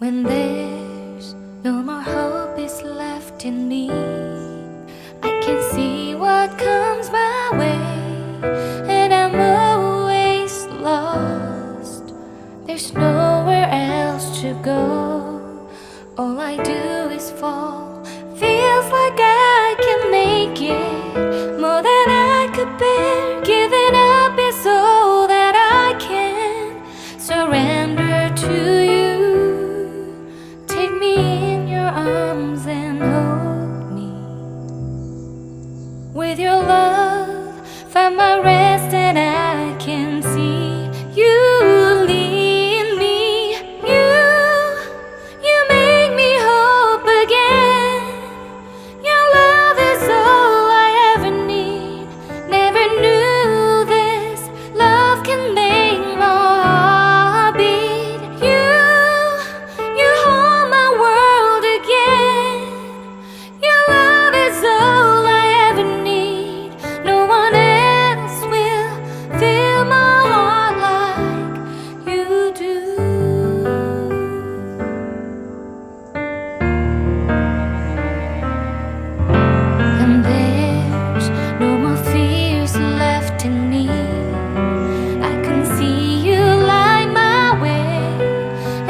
When there's no more hope is left in me, I can see what comes my way, and I'm always lost. There's nowhere else to go. All I do is fall. Feels like I can make it more than I could bear. Giving up is all that I can surrender to you. Take me in your arms and hold me. With your love, find my rest and I can see you lead me. You make me hope again. Your love is all I ever need. Never knew this love can make my heart beat. You hold my world again. Your love is all I ever need. No one else will fill my heart like you do. And there's no more fears left in me. I can see you light my way,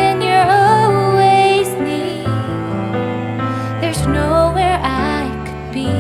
and you're always near. There's nowhere I could be.